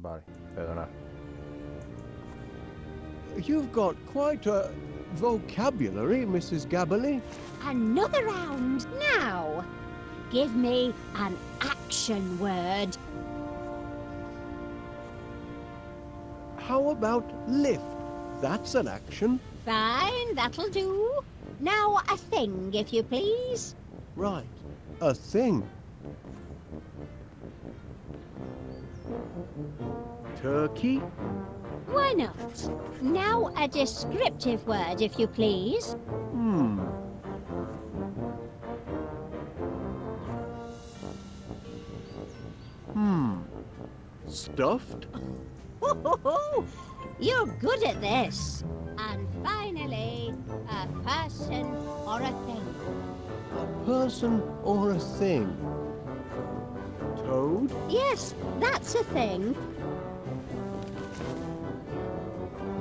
Vale, perdonad. You've got quite a vocabulary, Mrs. Gabberly. Another round now. Give me an action word. How about lift? That's an action. Fine, that'll do. Now a thing, if you please. Right, a thing. Turkey? Why not? Now a descriptive word, if you please. Stuffed? You're good at this. And finally, a person or a thing. A person or a thing? Toad? Yes, that's a thing.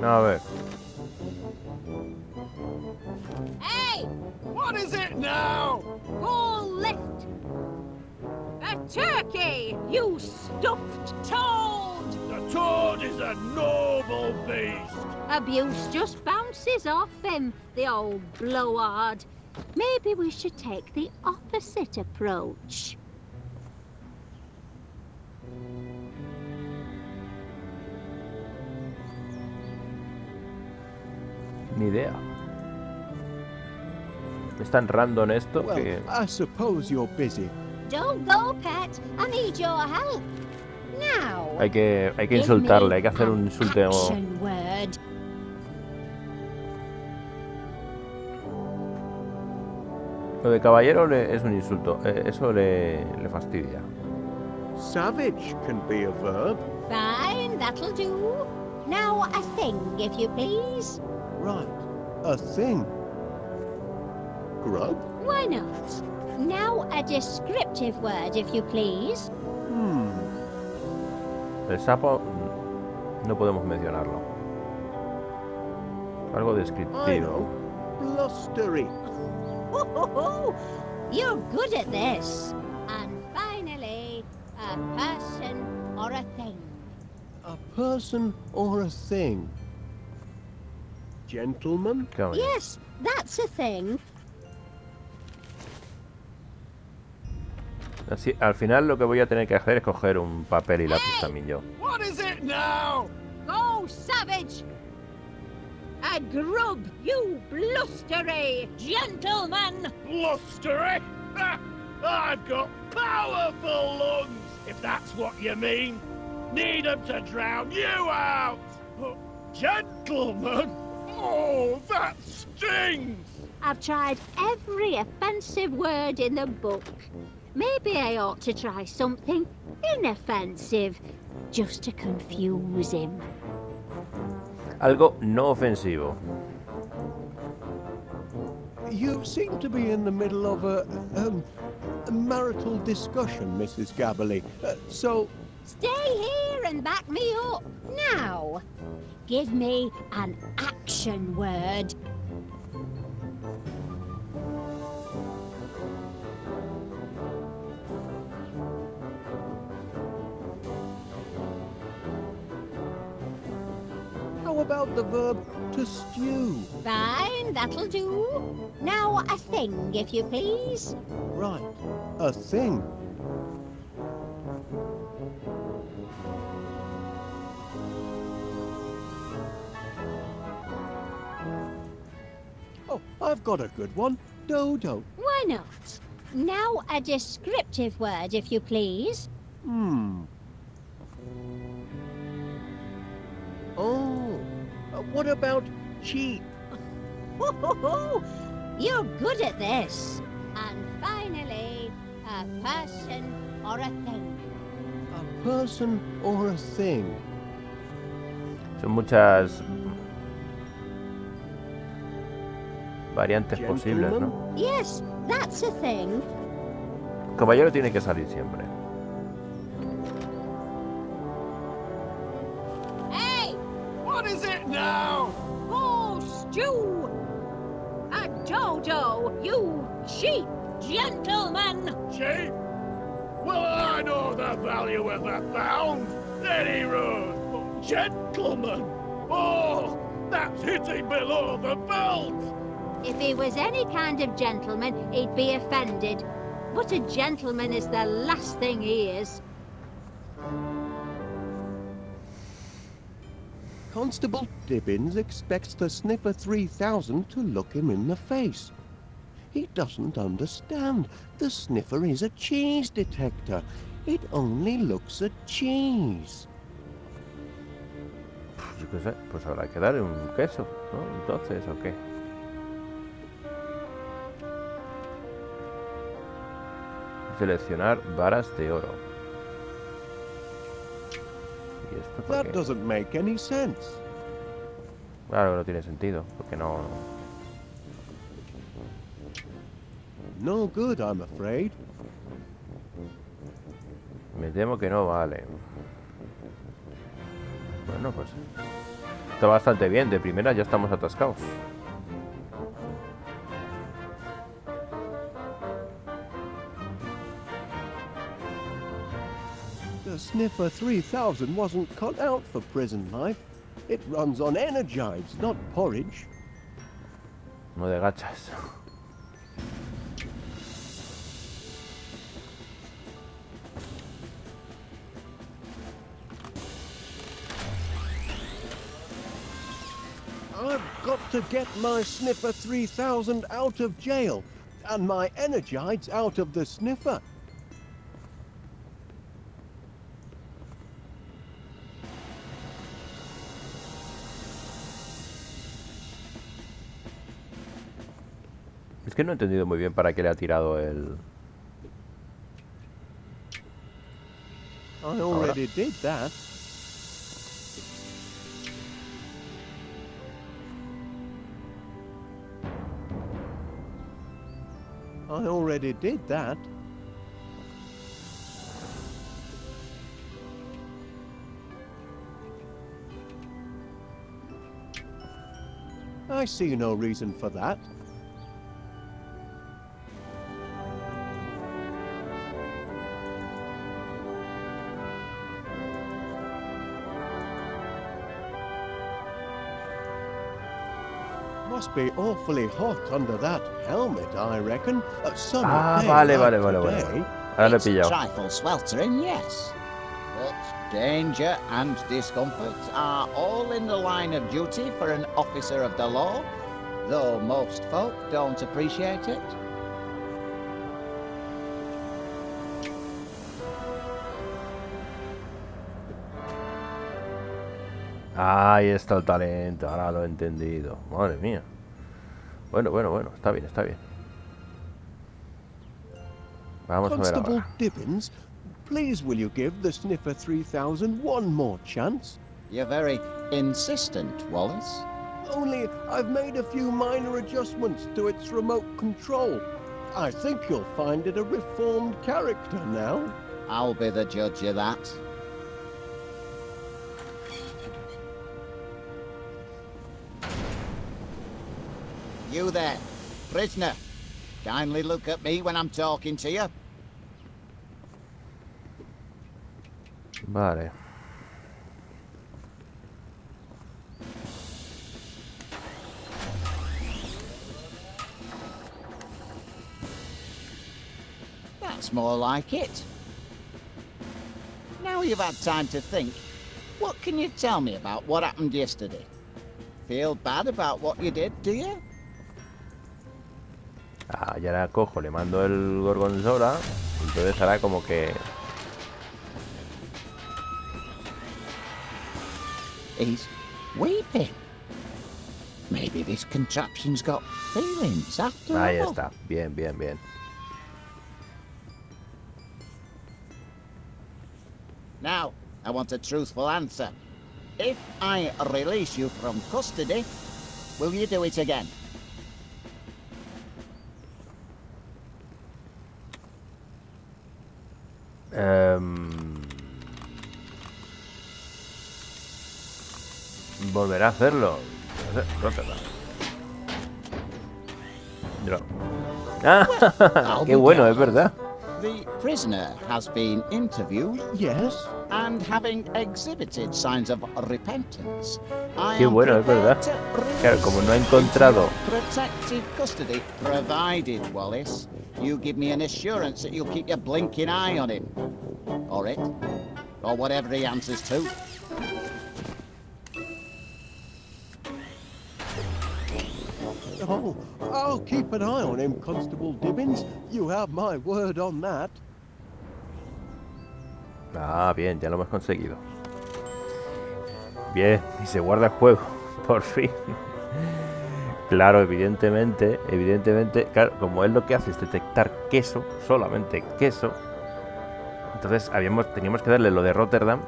No, a ver. Hey! What is it now? Go lift! A turkey, you stuffed toad! The toad is a noble beast. Abuse just bounces off him, the old blowhard. Maybe we should take the opposite approach. Ni idea. Es tan random esto Well, que... I suppose you're busy. Don't go, pet. I need your help. Now. Hay que give me insultarle, hay que hacer un an insulte. action word. Lo de caballero es un insulto. Eso le fastidia. Savage can be a verb. Fine, that'll do. Now a thing, if you please. Right, a thing. Grub? Why not? Now a descriptive word, if you please. El sapo no podemos mencionarlo. Algo I descriptivo. know. Blustery. You're good at this. And finally, a person or a thing. A person or a thing? Gentleman? Qué bonito. Yes, that's a thing. Así, al final lo que voy a tener que hacer es coger un papel y lápiz también yo. What is it now? Go, savage! A grub, you blustery gentleman! Blustery? Ha! I've got powerful lungs, if that's what you mean. Need 'em to drown you out. Gentleman? Oh, that stings. I've tried every offensive word in the book. Maybe I ought to try something inoffensive, just to confuse him. Algo no ofensivo. You seem to be in the middle of a marital discussion, Mrs. Gabberly. So, Stay here and back me up. Now, give me an action word. how about the verb to stew? Fine, that'll do. Now a thing, if you please. Right, a thing. Oh, I've got a good one. Dodo. Why not? Now a descriptive word, if you please. Oh, what about cheap? You're good at this. And finally, a person or a thing. A person or a thing? Son muchas variantes posibles, ¿no? Yes, that's a thing. Caballero tiene que salir siempre. Hey! What is it now? Oh, stew! A dodo, you cheap gentleman! Cheap? Well, I know the value of a pound. Very rude. Gentleman. Oh, that's hitting below the belt. If he was any kind of gentleman, he'd be offended. But a gentleman is the last thing he is. Constable Dibbins expects the Sniffer 3000 to look him in the face. He doesn't understand. The Sniffer is a cheese detector. It only looks at cheese. Yo qué sé, pues habrá que darle un queso, ¿no? Entonces, ¿o qué? Seleccionar varas de oro. ¿Y esto por That qué? doesn't make any sense. Claro que no tiene sentido, porque no... No good, I'm afraid. Me temo que no vale. Bueno, pues... Está bastante bien, de primera ya estamos atascados. The Sniffer 3000 wasn't cut out for prison life. It runs on energites, not porridge. No de gachas. I've got to get my Sniffer 3000 out of jail, and my energites out of the Sniffer. Es que no he entendido muy bien para qué le ha tirado el... I already did that. I already did that. I see no reason for that. Must be awfully hot under that helmet, I reckon. Ah, vale. Ahora lo he It's a pillado. trifle sweltering, yes. But danger and discomfort are all in the line of duty for an officer of the law, though most folk don't appreciate it. Ahí está el talento, ahora lo he entendido. Madre mía. Bueno, está bien. Vamos a ver Constable ahora. Dibbins, please will you give the Sniffer 3000 one more chance? You're very insistent, Wallace. Only I've made a few minor adjustments to its remote control. I think you'll find it a reformed character now. I'll be the judge of that. You there, prisoner. Kindly look at me when I'm talking to you. Vale. That's more like it. Now you've had time to think, what can you tell me about what happened yesterday? Feel bad about what you did, do you? Ah, ya la cojo, le mando el gorgonzola. Entonces hará como que... He's weeping. Maybe this contraption's got feelings after Ahí all. está, bien. Now, I want a truthful answer. If I release you from custody, will you do it again? Volverá a hacerlo. No sé, rótala. No. Ah, qué bueno, es verdad. The prisoner has been interviewed, Yes? and having exhibited signs of repentance, I Qué am bueno, es verdad. prepared to release Claro, como no ha him encontrado... into protective custody, provided, Wallace, you give me an assurance that you'll keep your blinking eye on him. Or it. Or whatever he answers to. Oh, I'll keep an eye on him, Constable Dibbins. You have my word on that. Ah, bien, ya lo hemos conseguido. Bien, y se guarda el juego, por fin. Claro, evidentemente, claro, como él lo que hace es detectar queso, solamente queso. Entonces teníamos que darle lo de Rotterdam,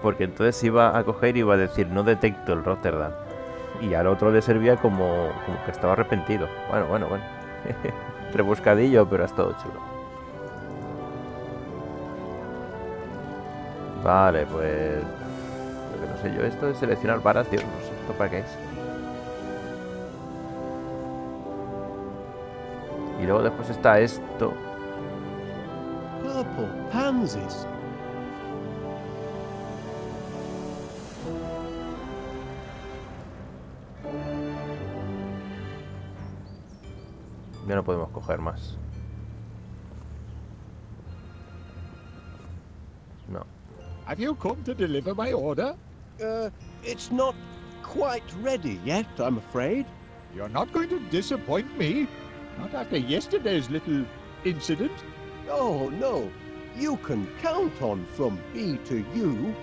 porque entonces iba a coger y iba a decir, no detecto el Rotterdam. Y al otro le servía como que estaba arrepentido. Bueno. Rebuscadillo, pero ha estado chulo. Vale, pues... Lo que no sé yo, esto de seleccionar varas, tío, no sé esto para qué es. Y luego después está esto. Purple pansies. Ya no podemos coger más. No. Have you come to deliver my order? It's not quite ready yet, I'm afraid. You're not going to disappoint me. Not after yesterday's little incident. Oh, no. You can count on from B to U.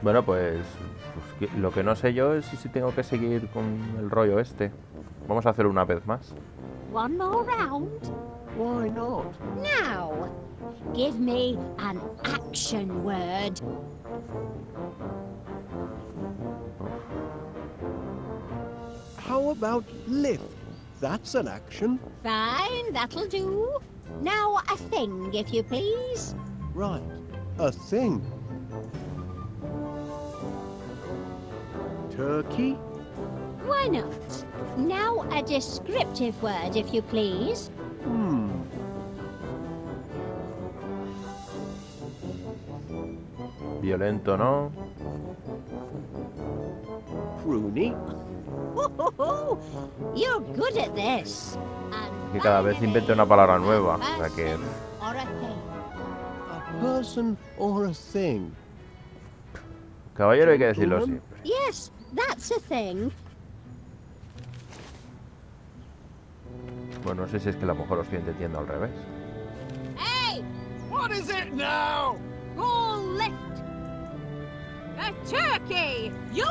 Bueno, pues lo que no sé yo es si tengo que seguir con el rollo este. Vamos a hacer una vez más. One more round? Why not? Now, give me an action word. How about lift? That's an action. Fine, that'll do. Now a thing, if you please. Right. A thing. Turkey? Why not? Now a descriptive word, if you please. Violento, ¿no? Pruny? Ho, you're good at this. Que cada vez invente una palabra nueva. O sea que... Or a thing. A person or a thing? Caballero hay que decirlo siempre. Yes, that's a thing. Bueno, no sé si es que a lo mejor lo estoy entendiendo al revés. Hey! What is it now? Go lift! A turkey! You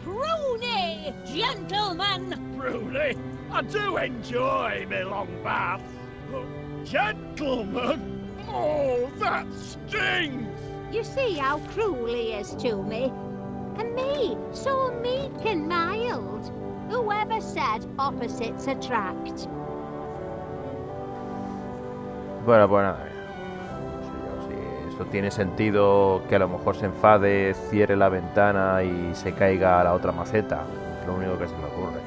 pruny, gentleman! Truly, I do enjoy me long baths. Gentlemen! Oh, that stings! You see how cruel he is to me? And me, so meek and mild. Whoever said opposites attract? Bueno, pues nada. No sé yo si esto tiene sentido que a lo mejor se enfade, cierre la ventana y se caiga a la otra maceta. Es lo único que se me ocurre.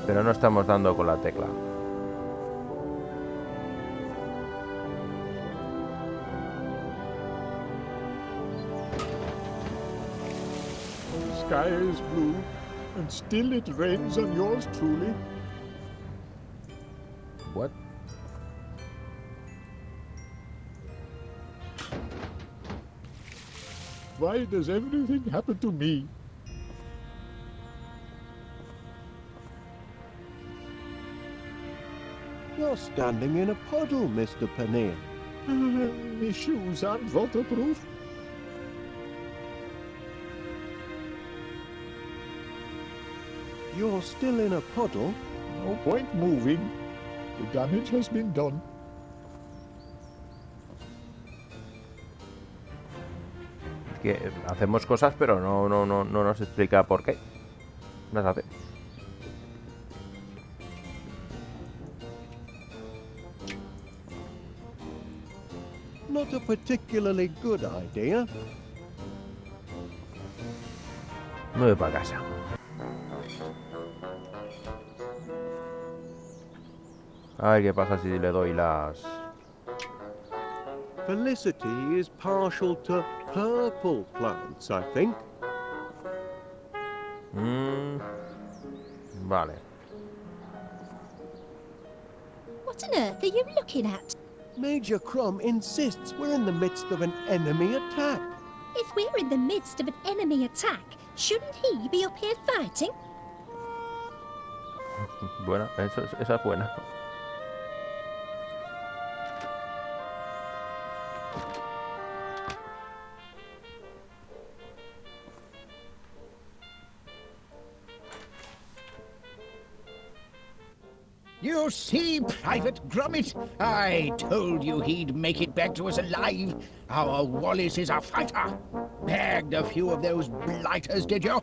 Pero no estamos dando con la tecla. The sky is blue, and still it rains on yours truly. What? Why does everything happen to me? You're standing in a puddle, Mr. Paneer. My shoes aren't waterproof. You're still in a puddle? No point moving. The damage has been done. Es que hacemos cosas pero no nos explica por qué las hace. Not a particularly good idea. Me voy para casa. A ver qué pasa si le doy las... Felicity is partial to purple plants, I think. Vale. What on earth are you looking at? Major Crumb insists we're in the midst of an enemy attack. If we're in the midst of an enemy attack, shouldn't he be up here fighting? Bueno, esa es buena. You see, Private Gromit, I told you he'd make it back to us alive. Our Wallace is a fighter. Bagged a few of those blighters, did you?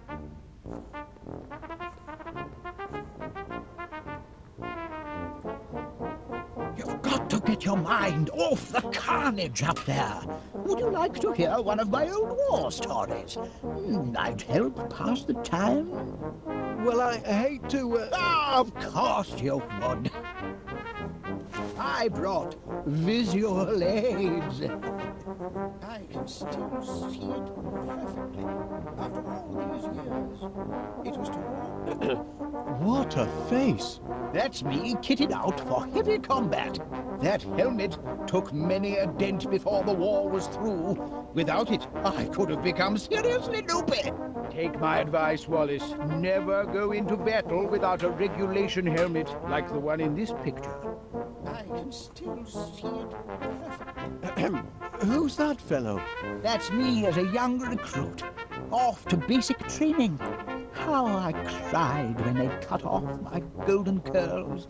You've got to get your mind off the carnage up there. Would you like to hear one of my old war stories? I'd help pass the time. Well, I hate to... Of course you would. I brought visual aids. I can still see it perfectly. After all these years, it was too... What a face! That's me kitted out for heavy combat. That helmet took many a dent before the war was through. Without it, I could have become seriously loopy. Take my advice, Wallace. Never go into battle without a regulation helmet like the one in this picture. I can still see it perfectly. Who's that fellow? That's me as a young recruit, off to basic training. How I cried when they cut off my golden curls.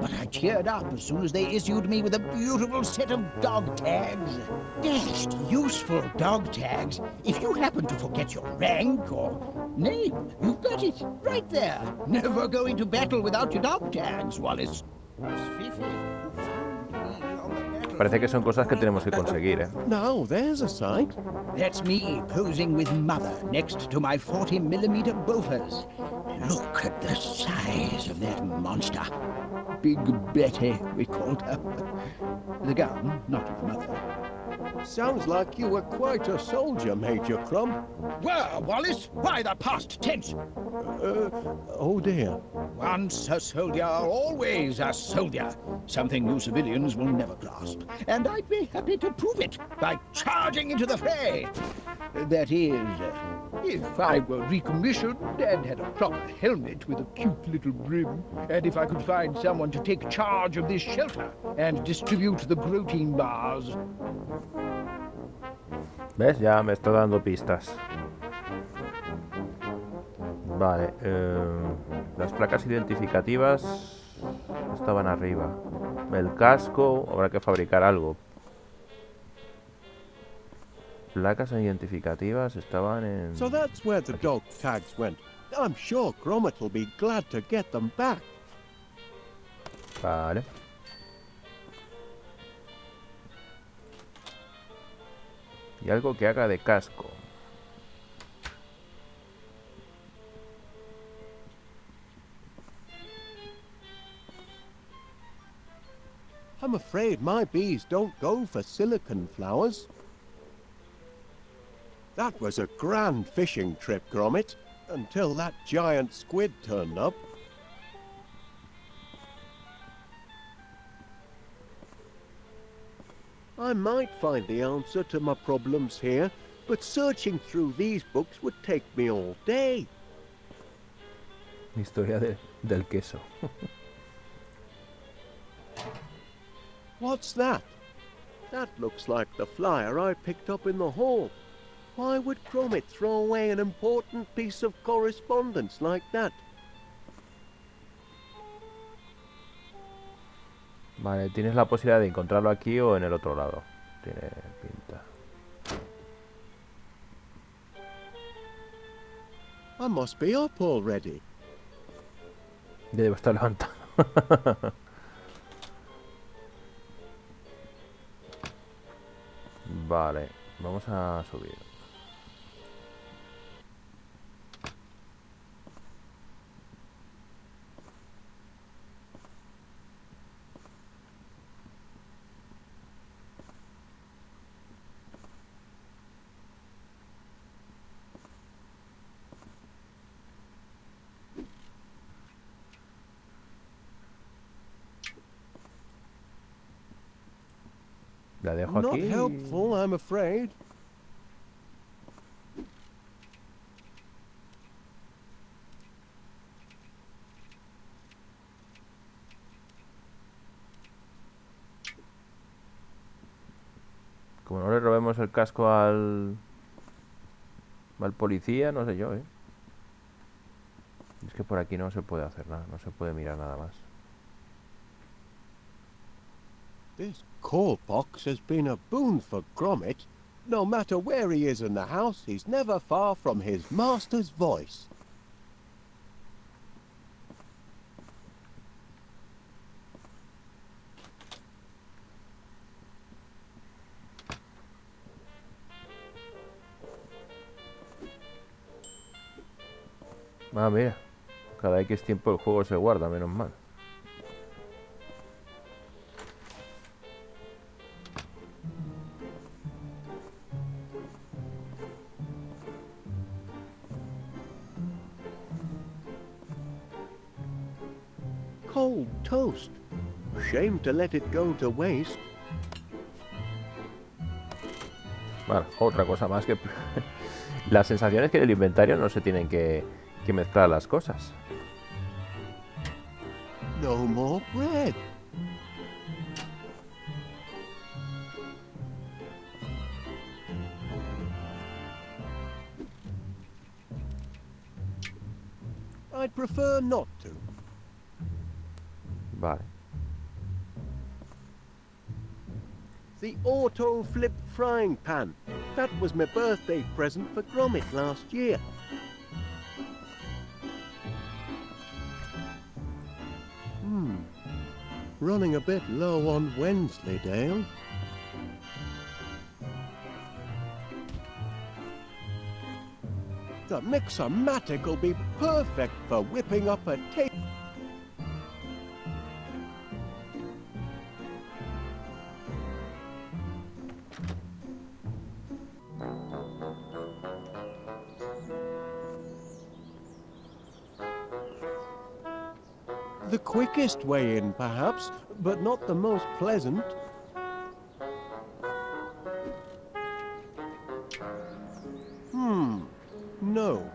But I cheered up as soon as they issued me with a beautiful set of dog tags. Dashed useful dog tags if you happen to forget your rank or name. You've got it, right there. Never go into battle without your dog tags, Wallace. Parece que son cosas que tenemos que conseguir, ¿eh? Now, there's a sight. That's me posing with Mother next to my 40mm Bofors. Look at the size of that monster. Big Betty, we called her. The gun, not my mother. Sounds like you were quite a soldier, Major Crumb. Where, Wallace? Why the past tense? Oh dear. Once a soldier, always a soldier. Something you civilians will never grasp. And I'd be happy to prove it by charging into the fray. That is, if I were recommissioned and had a proper helmet with a cute little brim, and if I could find someone to take charge of this shelter and distribute the protein bars. ¿Ves? Ya me está dando pistas. Vale, las placas identificativas estaban arriba. El casco, habrá que fabricar algo. Placas identificativas estaban en... So that's where the dog tags went. I'm sure Gromit will be glad to get them back. Vale. Y algo que haga de casco. I'm afraid my bees don't go for silicon flowers. That was a grand fishing trip, Gromit, until that giant squid turned up. I might find the answer to my problems here, but searching through these books would take me all day. Historia del queso. What's that? That looks like the flyer I picked up in the hall. Why would Gromit throw away an important piece of correspondence like that? Vale, tienes la posibilidad de encontrarlo aquí o en el otro lado. Tiene pinta. I must be up already. Ya debo estar levantado. Vale, vamos a subir. La dejo Not aquí. helpful, I'm afraid. Como no le robemos el casco al policía, no sé yo, ¿eh? Es que por aquí no se puede hacer nada, no se puede mirar nada más. This call box has been a boon for Gromit. No matter where he is in the house, he's never far from his master's voice. Ah, mira. Cada X tiempo el juego se guarda, menos mal. Cold toast. Shame to let it go to waste. Bueno, otra cosa más que... La sensación es que en el inventario no se tienen que mezclar las cosas. No more bread. I'd prefer not to. Vale. The auto flip frying pan. That was my birthday present for Gromit last year. Running a bit low on Wensleydale. The Mixomatic will be perfect for whipping up a tape. The quickest way in, perhaps, but not the most pleasant. No.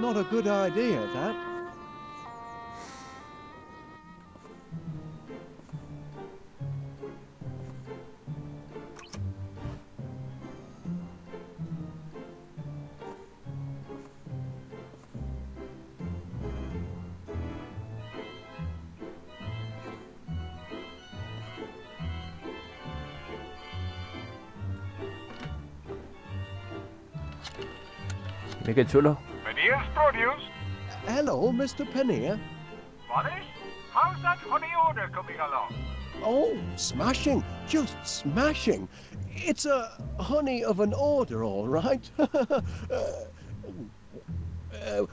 Not a good idea, that. Mira qué chulo. Panier's produce. Hello, Mr. Pannier. Wallace, how's that honey order coming along? Oh, smashing. Just smashing. It's a honey of an order, all right.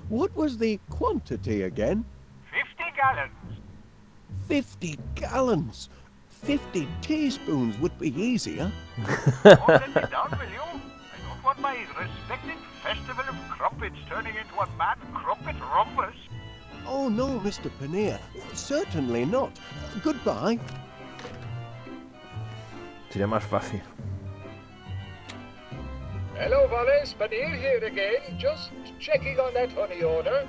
What was the quantity again? 50 gallons. 50 gallons. 50 teaspoons would be easier. Order it down, will you? I don't want my respected festival of crumpets turning into a mad crumpet rumpus. Oh, no, Mr. Pannier. Certainly not. Goodbye. Sería más fácil. Hello, Wallace. Pannier here again. Just checking on that honey order.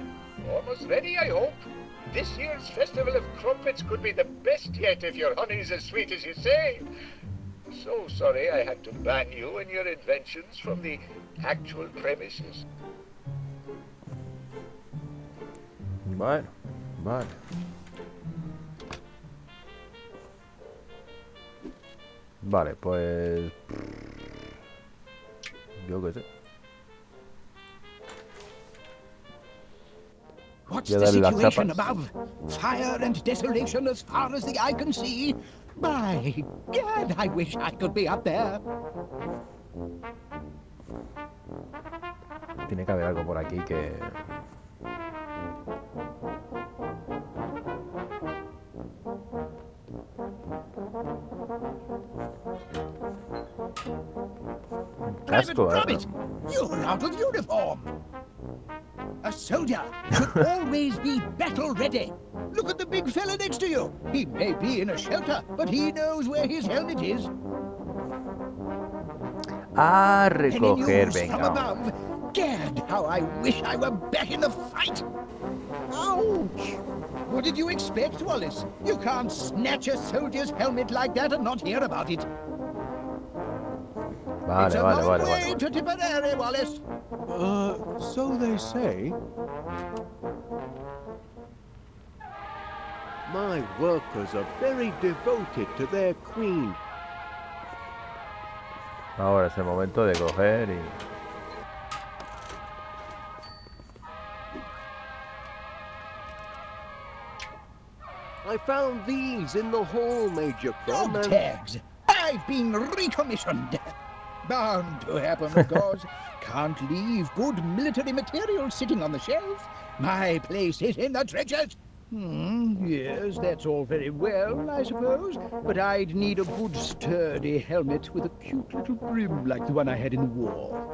Almost ready, I hope. This year's Festival of Crumpets could be the best yet if your honey's as sweet as you say. So sorry I had to ban you and your inventions from the actual premises. Bueno, vale. Vale, pues... Yo qué sé. What's Voy a the darle las situation chapas. above? Fire and desolation as far as the eye can see. My God, I wish I could be up there. Tiene que haber algo por aquí que... Un casco, Private Gromit, you're out of uniform. A soldier should always be battle ready. Look at the big fella next to you. He may be in a shelter, but he knows where his helmet is. A Any recoger, news from venga. above? Gad, how I wish I were back in the fight. Ouch! What did you expect, Wallace? You can't snatch a soldier's helmet like that and not hear about it. It's Vale, a vale, long vale, way vale. to Tipperary, Wallace. So they say. My workers are very devoted to their queen. Ahora es el momento de coger y... I found these in the hall, Major Crum, Dog and tags. I've been recommissioned. Bound to happen, of course. Can't leave good military material sitting on the shelf. My place is in the trenches. Yes, that's all very well, I suppose. But I'd need a good sturdy helmet with a cute little brim like the one I had in the war.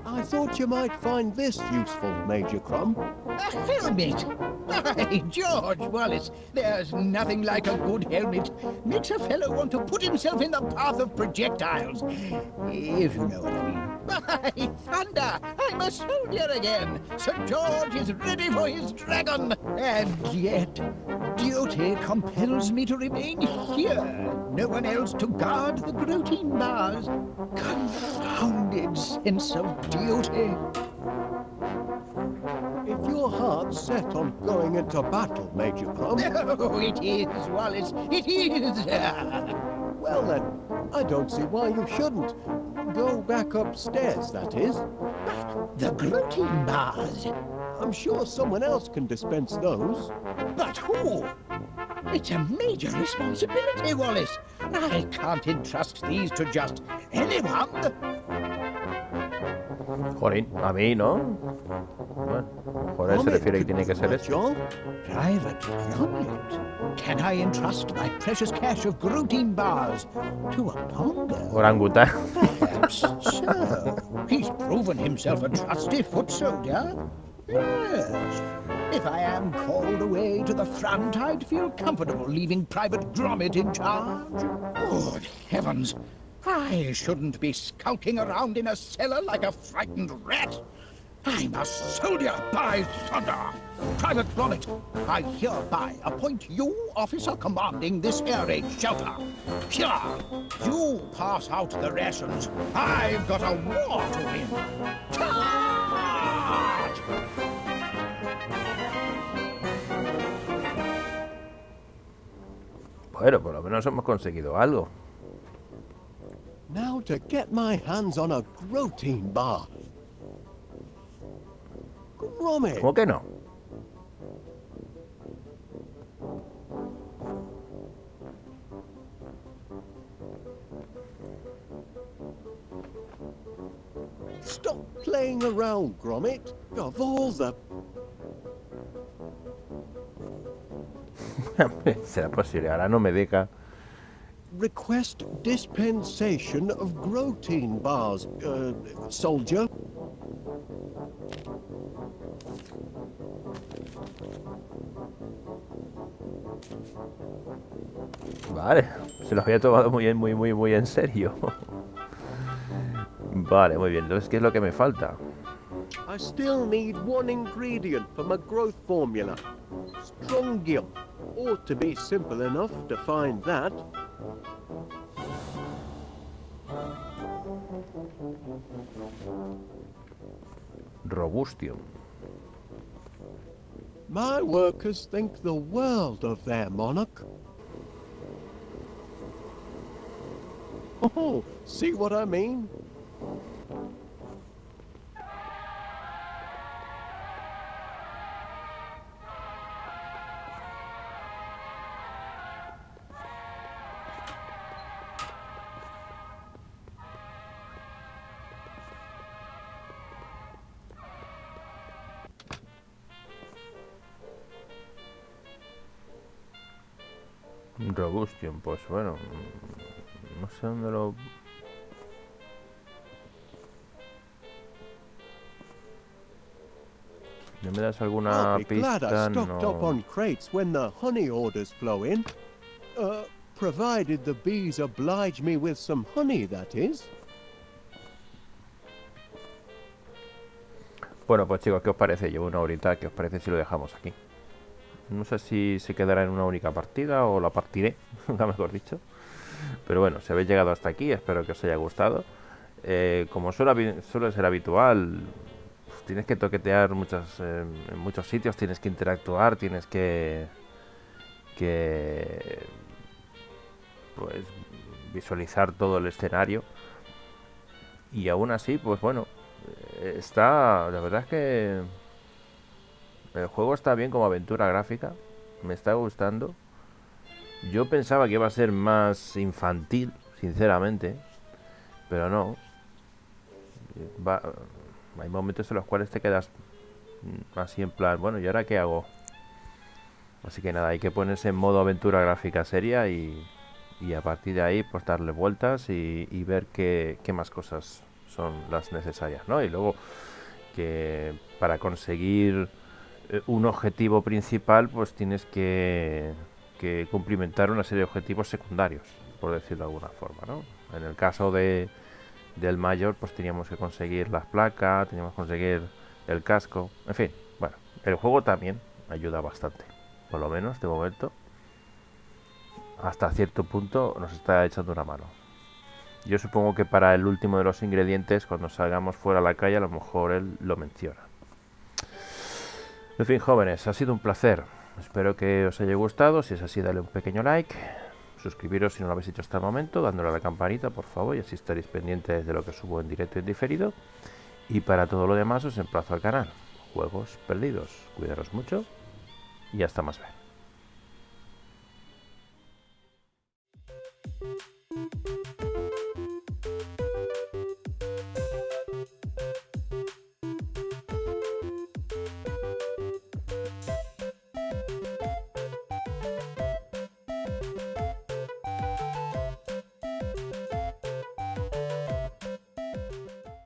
I thought you might find this useful, Major Crum. A helmet? By George, Wallace, there's nothing like a good helmet. Makes a fellow want to put himself in the path of projectiles. If you know what I mean. By thunder, I'm a soldier again. St. George is ready for his dragon. And yet, duty compels me to remain here. No one else to guard the protein bars. Confounded sense of duty. If your heart's set on going into battle, Major Crum, Oh, it is, Wallace. It is. well then, I don't see why you shouldn't. Go back upstairs, that is. The protein bars. I'm sure someone else can dispense those. But who? It's a major responsibility, Wallace. I can't entrust these to just anyone. Joder, a mí, ¿no? Bueno, por eso se refiere que tiene que ser esto. John? Private Gromit. Can I entrust my precious cache of protein bars to a ponger? Orangután. Perhaps so. He's proven himself a trusty foot soldier. Yes. If I am called away to the front, I'd feel comfortable leaving Private Gromit in charge. Good heavens! I shouldn't be skulking around in a cellar like a frightened rat. I'm a soldier, by thunder! Private Gromit, I hereby appoint you officer commanding this air raid shelter. Here, you pass out the rations. I've got a war to win. Charge! Bueno, por lo menos hemos conseguido algo. Now to get my hands on a protein bar. Gromit! ¿Cómo que no? Stop playing around, Gromit. Of all the... ¿Será posible? Ahora no me deja. Request dispensation of protein bars, soldier. Vale, se los había tomado muy en serio. Vale, muy bien. Entonces, ¿qué es lo que me falta? I still need one ingredient for my growth formula. Strongyl. Ought to be simple enough to find that. Robustium. My workers think the world of their monarch. Oh, see what I mean? Robustion, pues bueno, no sé dónde lo... ¿No me das alguna I'll be glad I pista? stocked up No. on crates when the honey orders flow in. Provided the bees oblige me with some honey, that is. Bueno, pues chicos, ¿qué os parece? Llevo una horita, ¿qué os parece si lo dejamos aquí? No sé si se quedará en una única partida o la partiré, nunca mejor dicho. Pero bueno, si habéis llegado hasta aquí, espero que os haya gustado. Como suele ser habitual, pues tienes que toquetear en muchos sitios, tienes que interactuar, tienes que pues visualizar todo el escenario. Y aún así, pues bueno, la verdad es que el juego está bien como aventura gráfica, me está gustando. Yo pensaba que iba a ser más infantil, sinceramente, pero no. Hay momentos en los cuales te quedas así en plan, bueno, ¿y ahora qué hago? Así que nada, hay que ponerse en modo aventura gráfica seria y a partir de ahí pues darle vueltas y ver qué más cosas son las necesarias, ¿no? Y luego que para conseguir un objetivo principal pues tienes que cumplimentar una serie de objetivos secundarios, por decirlo de alguna forma, ¿no? En el caso del mayor pues teníamos que conseguir las placas, teníamos que conseguir el casco, en fin, bueno, el juego también ayuda bastante, por lo menos de momento hasta cierto punto nos está echando una mano. Yo supongo que para el último de los ingredientes, cuando salgamos fuera a la calle, a lo mejor él lo menciona. En fin, jóvenes, ha sido un placer. Espero que os haya gustado. Si es así, dale un pequeño like. Suscribiros si no lo habéis hecho hasta el momento, dándole a la campanita, por favor, y así estaréis pendientes de lo que subo en directo y en diferido. Y para todo lo demás os emplazo al canal Juegos Perdidos. Cuidaros mucho y hasta más ver.